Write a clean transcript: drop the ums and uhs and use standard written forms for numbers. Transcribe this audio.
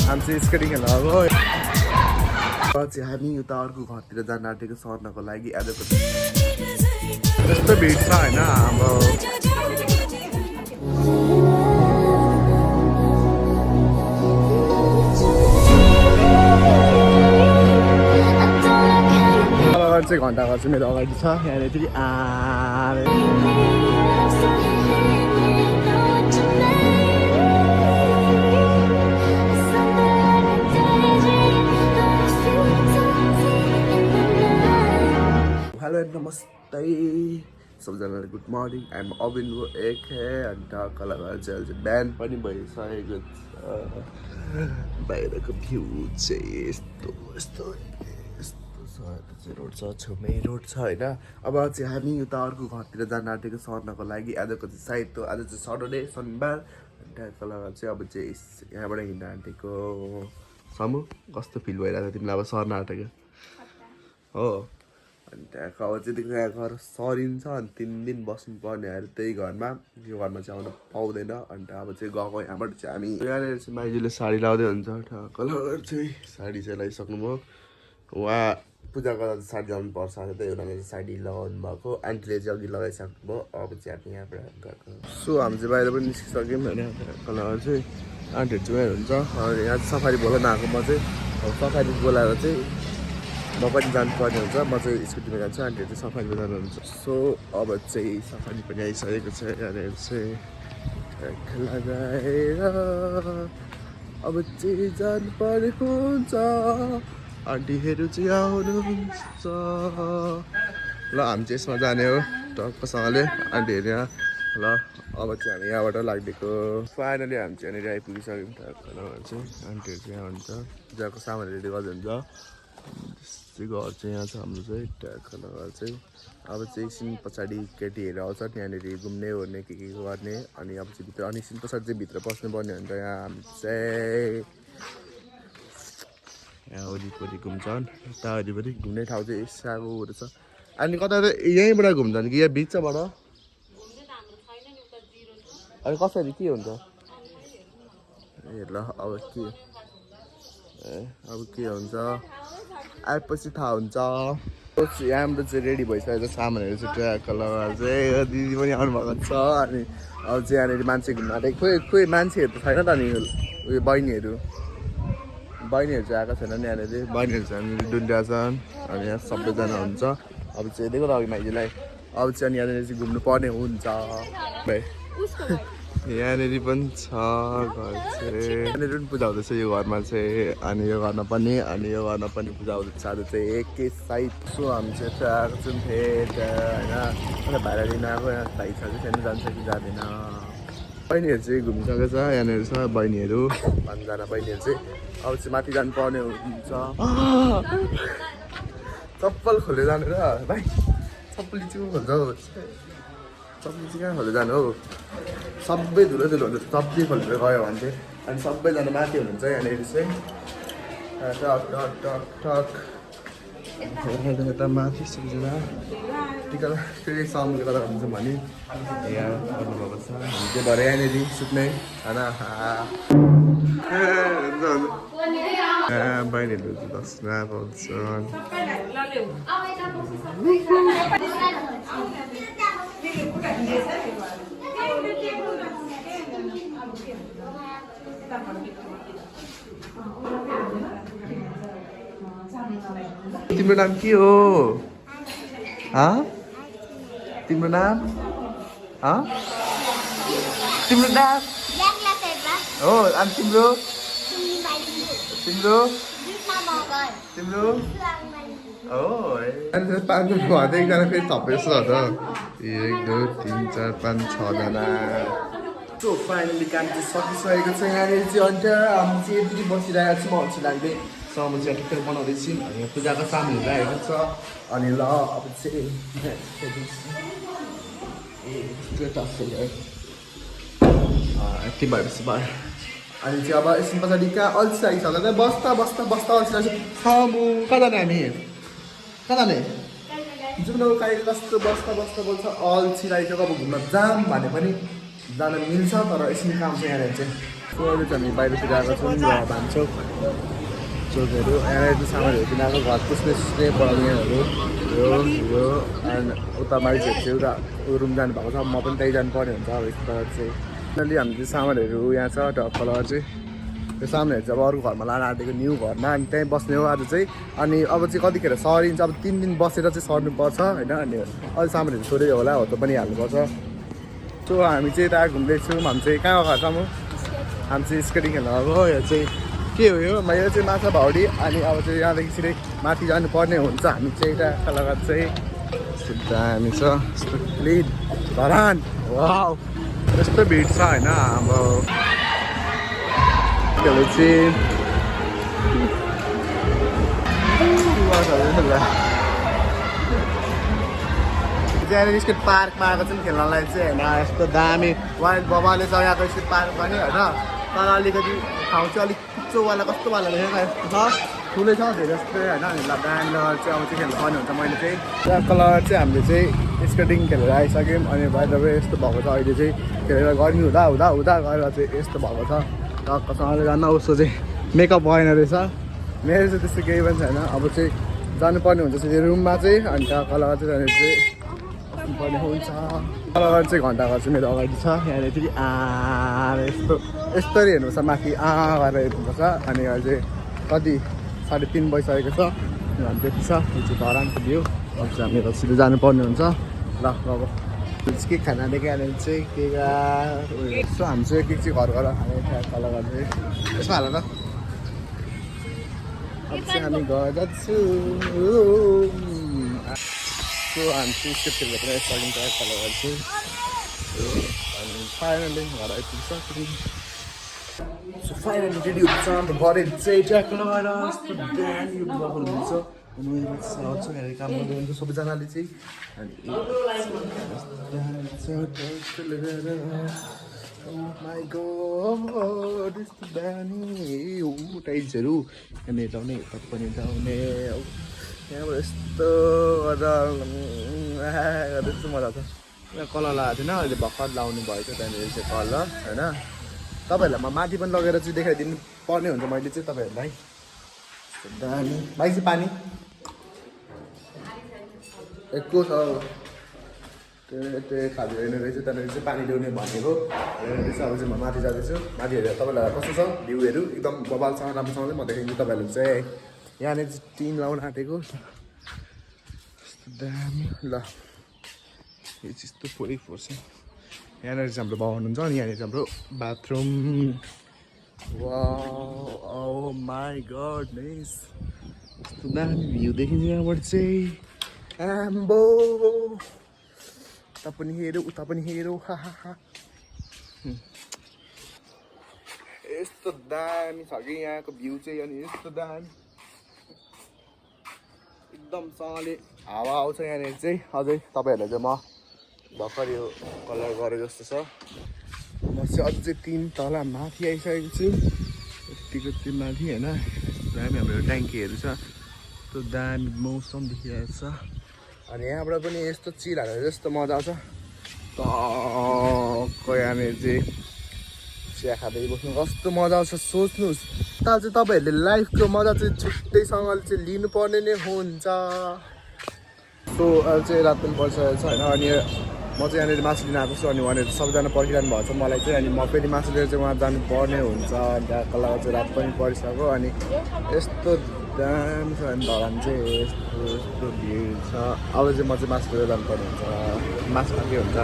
हामी चाहिँ स्केटिङ खेल्न गयो चाहिँ हामी उता अर्को घरतिर जान आँटेको सर्नको लागि आजको यस्तो भिड छ होइन अब चाहिँ घन्टाघर चाहिँ मेरो अगाडि छ यहाँनिर फेरि हेलो नमस्ते सबैजनालाई गुड मर्निङ आइएम अबिन एक अन्त कलाकार चाहिँ अहिले बिहान पनि भइसकेको छ बाहिरको भ्यू चाहिँ यस्तो यस्तो चाहिँ रोड छ छेउमै रोड छ होइन अब चाहिँ हामी उता अर्को घरतिर जान आँटेको सर्नको लागि आजको चाहिँ सायद आज चाहिँ सटरडे शनिबार कलाकार चाहिँ अब चाहिँ यहाँबाट हिँड्न आँटेको समूह कस्तो फिल भइरहेको छ तिमीलाई अब सर्न आँटेको हो अनि त्यहाँको अब चाहिँ यहाँ घर सरिन्छ अनि 3 दिन बस्नु पर्ने अरे त्यही घरमा यो घरमा चाहिँ आउनु पाउँदैन अन्त अब चाहिँ गएको यहाँबाट चाहिँ हामी यहाँनिर चाहिँ माइजूले साडी लाउँदै हुन्छ कलर चाहिँ साडी चाहिँ लगाइसक्नुभयो उहाँ पूजा गर्दा चाहिँ साडी लाउनु पर्छ त्यही उनीहरूले चाहिँ साडी लगाउनु भएको आन्टीले चाहिँ अघि लगाइसक्नुभयो अब चाहिँ हामी यहाँबाट गएको सो हामी चाहिँ बाहिर पनि निस्किसक्यौँ होइन कलर चाहिँ आन्टीहरू चाहिँ हुन्छ अनि यहाँ सफारी बोलाउन आएको म चाहिँ अब सफारी बोलाएर चाहिँ म पनि जानुपर्ने हुन्छ म चाहिँ स्कुटीमा जान्छु आन्टीहरू चाहिँ सफारीमा जानुहुन्छ सो अब चाहिँ सफारी पनि आइसकेको छ यहाँनिर चाहिँ लगाएर अब चाहिँ जानुपर्ने हुन्छ आन्टीहरू चाहिँ आउनुहुन्छ ल हामी चाहिँ यसमा जाने हो टक्कसँगले आन्टीहरू यहाँ ल अब चाहिँ हामी यहाँबाट लाग्दिएको फाइनली हामी चाहिँ यहाँनिर आइपुगिसक्यौँ टक्क चाहिँ आन्टीहरू चाहिँ यहाँ हुन्छ पूजाको सामान रेडी गर्दै हुन्छ चाहिँ घर चाहिँ यहाँ छ हाम्रो चाहिँ ट्याक्क घर चाहिँ अब चाहिँ एकछिन पछाडि केटीहरू आउँछ त्यहाँनिर घुम्ने ओर्ने के गर्ने अनि अब चाहिँ भित्र अनि एकछिन पछाडि चाहिँ भित्र पस्नुपर्ने हुन्छ यहाँ हामी चाहिँ यहाँ वरिपरि घुम्छन् यता वरिपरि घुम्ने ठाउँ चाहिँ सागोहरू छ अनि कता यहीँबाट घुम्छन् कि यहाँ बिचबाट अनि कसरी के हुन्छ ए ल अब के हुन्छ आएपछि थाहा हुन्छ हाम्रो चाहिँ रेडी भइसकेको छ सामानहरू चाहिँ ट्र्याक लगाएर चाहिँ दिदी पनि आउनुभएको छ अनि अब चाहिँ यहाँनिर मान्छे घुम्न आँटेको खोइ मान्छेहरू त छैन त नि उयो बहिनीहरू चाहिँ आएको छैन नि यहाँनिर बहिनीहरू चाहिँ यहाँनिर डुलिरहेछन् अनि यहाँ सबैजना हुन्छ अब चाहिँ दिएको त अघि माइजूलाई अब चाहिँ अनि यहाँनिर चाहिँ घुम्नु पर्ने हुन्छ यहाँनिर पनि छ घर चाहिँ यहाँनिर पनि पूजा हुँदैछ यो घरमा चाहिँ अनि यो घरमा पनि पूजा हुँदैछ आज चाहिँ एकै साइड सो हामी चाहिँ आएको छौँ फेरि होइन भाडा लिन आएको यहाँ भाइ छ चाहिँ सानो जान्छ कि जाँदैन बहिनीहरू चाहिँ घुमिसकेको छ यहाँनिर छ बहिनीहरू 5 जना बहिनीहरू चाहिँ अब चाहिँ माथि जानुपर्ने हुन्छ चप्पल खोलेर जानु र भाइ चप्पल चाहिँ खोल्छ हौ चप्पल चाहिँ कहाँ खोलेर जानु हौ सबै धुलो हुन्छ चप्पल खोलेर गयो भने चाहिँ अनि सबैजना माथि हुनुहुन्छ यहाँनिर चाहिँ टक यता माथि सबैजना टिका फेरि सामुको कता हुन्छ भने यहाँ गर्नुभएको छ हामी चाहिँ भरे यहाँनिर सुत्ने होइन बहिनीहरू बस्न पाउँछन् तिम्रो नाम के हो तिम्रो नाम हो अनि तिम्रो हो 5जना एकजना फेरि थपेछ त 1 2 3 4 5 6 जना सो फाइनली काम चाहिँ सकिसकेको छ यहाँनिर चाहिँ अन्त हामी चाहिँ यति बसिरहेको छौँ अल्छी लाग्दै सामान चाहिँ ठिक्कै बनाउँदैछु अनि यहाँ पूजाको सामानहरू आएको छ अनि ल अब चाहिँ यति भएपछि भयो अनि चाहिँ अब एकछिन पछाडि कहाँ अल्छी लागिसक्यो बस्दा अल्छी लाग्छ सामु कता जाने हामी कता जाने जुन कहिले कस्तो बस्दा बोल्छ अल्छी लागिसक्यो अब घुम्न जाम भने पनि जान मिल्छ तर एकछिन काम छ यहाँनिर चाहिँ अहिले चाहिँ हामी बाहिरतिर गएको छौँ र भान्चोक चोकहरू यहाँनिर सामानहरू किन आएको घर पुस्ने पढाउनेहरू यो एन्ड उता मान्छेहरू चाहिँ एउटा रुम जानुभएको छ म पनि त्यहीँ जानुपर्ने हुन्छ अब यस्तो चाहिँ फाइनली हाम्रो चाहिँ सामानहरू यहाँ छ ढक्कलर चाहिँ त्यो सामानहरू चाहिँ अब अरू घरमा लान आँटेको न्यू घरमा अनि त्यहीँ बस्ने हो आज चाहिँ अनि अब चाहिँ कतिखेर सरिन्छ अब 3 दिन बसेर चाहिँ सर्नुपर्छ होइन अनि अझै सामानहरू छोडेर होला हो त पनि हाल्नुपर्छ सो हामी चाहिँ यता घुम्दैछौँ हामी चाहिँ कहाँ गएको छौँ हामी चाहिँ स्केटिङ खेल्न गएको यो चाहिँ के हो यो यो चाहिँ माछा भाउडी अनि अब चाहिँ यहाँदेखि सिधै माथि जानुपर्ने हुन्छ हामी चाहिँ यता कलाघाट चाहिँ सिधा हामी छ यस्तो क्लिन धरान वाउ यस्तो भिड छ होइन अब त्यसले चाहिँ त्यहाँनिर स्केट पार्कमा आएको चाहिँ खेल्नलाई चाहिँ होइन यस्तो दामी वाइल्ड बबाले छ यहाँको स्केट पार्क पनि होइन तर अलिकति ठाउँ चाहिँ अलिक कुच्चोवाला कस्तोवाला लेखेको यस्तो छ ठुलै छ धेरै जस्तै होइन अनि ब्यान्डर चाहिँ अब चाहिँ खेल्नु पर्ने हुन्छ मैले चाहिँ त्यहाँ कलर चाहिँ हामीले चाहिँ स्केटिङ खेलेर आइसक्यौँ अनि बाहिर यस्तो भएको छ अहिले चाहिँ खेलेर गर्मी हुँदा हुँदा हुँदा गएर चाहिँ यस्तो भएको छ टक्कसँगले जान्न उसको चाहिँ मेकअप भएन रहेछ मेरो चाहिँ त्यस्तो केही पनि छैन अब चाहिँ जानुपर्ने हुन्छ चाहिँ रुममा चाहिँ अनि त्यहाँ कलर चाहिँ त्यहाँनिर चाहिँ बस्नुपर्ने हुन्छ कलर चाहिँ घन्टाघर चाहिँ मेरो अगाडि छ यहाँनिर फेरि यस्तो यस्तरी हेर्नुपर्छ माथि गरेर हेर्नुपर्छ अनि अहिले चाहिँ कति 3:30 बजिसकेको छ अनि त्यति छ यो चाहिँ धरानको भ्यू अब चाहिँ हामी सिधै जानुपर्ने हुन्छ ल अब के खाना दिएको यहाँनिर चाहिँ के यसो हामी चाहिँ के चाहिँ घर खाने कलर चाहिँ यसो हाल त अब चाहिँ हामी घर जान्छु सो हामी चाहिँ स्केट खेलेर पनि सकिन्छ कलर गर्छु अनि फाइनली घर आइपुग्छ सो फाइनली रेडी हुन्छ अन्त भरे चाहिँ ट्र्याक लगाएर यस्तो दामी हुनुहुन्छ यहाँनिर काम गर्दै हुन्छ सबैजनाले चाहिँ अनि माई गॉड यस्तो दामी टाइल्सहरू यहाँनिर लाउने यता पनि लाउने यहाँबाट यस्तो गरेर यस्तो मजा छ यहाँ कलर लगाएको थिएन अहिले भर्खर लाउनु भएको छ त्यहाँनिर चाहिँ कलर होइन तपाईँहरूलाई म माथि पनि लगेर चाहिँ देखाइदिनु पर्ने हुन्छ मैले चाहिँ तपाईँहरूलाई दामी भाइ चाहिँ पानी को छ त्यो खाली होइन रहेछ त्यहाँनिर चाहिँ पानी ल्याउने भनेको रहेछ अब चाहिँ म माथि जाँदैछु माथि हेरेर तपाईँलाई कस्तो छ भ्यूहरू एकदम बबालसँग राम्रोसँगले म देखाइदिन्छु तपाईँहरूलाई चाहिँ यहाँनिर चाहिँ टिन लाउन आँटेको यस्तो दामी ल यो चाहिँ यस्तो 44 छ यहाँनिर चाहिँ हाम्रो भवन हुन्छ अनि यहाँनिर चाहिँ हाम्रो बाथरुम वाओ माई गडनेस यस्तो दामी भ्यू देखिन्छ यहाँबाट चाहिँ आम्बो उता पनि हेरौँ हा यस्तो दामी छ कि यहाँको भ्यू चाहिँ अनि यस्तो दामी एकदमसँगले हावा आउँछ यहाँनिर चाहिँ अझै तपाईँहरूलाई चाहिँ म भर्खर यो कलर गरे जस्तो छ म चाहिँ अझै 3 तल माथि आइसकेको छु यतिको चाहिँ माथि होइन दामी हाम्रो ट्याङ्कीहरू छ त्यो दामी मौसम देखिरहेको छ अनि यहाँबाट पनि यस्तो चिल हालेर जस्तो मजा आउँछ टक्क यहाँनिर चाहिँ चिया खाँदै बस्नु कस्तो मजा आउँछ सोच्नुहोस् त चाहिँ तपाईँहरूले लाइफको मजा चाहिँ छुट्टैसँगले चाहिँ लिनुपर्ने नै हुन्छ सो अहिले चाहिँ रात पनि परिसकेको छ होइन अनि म चाहिँ यहाँनिर मासु लिन आएको छु अनि उहाँनिर सबैजना पर्खिरहनु भएको छ मलाई चाहिँ अनि म फेरि मासु लिएर चाहिँ उहाँ जानुपर्ने हुन्छ अनि त्यहाँ कलाको चाहिँ रात पनि परिसक्यो अनि यस्तो दामी छ अनि धरान चाहिँ यस्तो भिड छ अब चाहिँ म चाहिँ मासु लिएर जानुपर्ने हुन्छ मासुमा के हुन्छ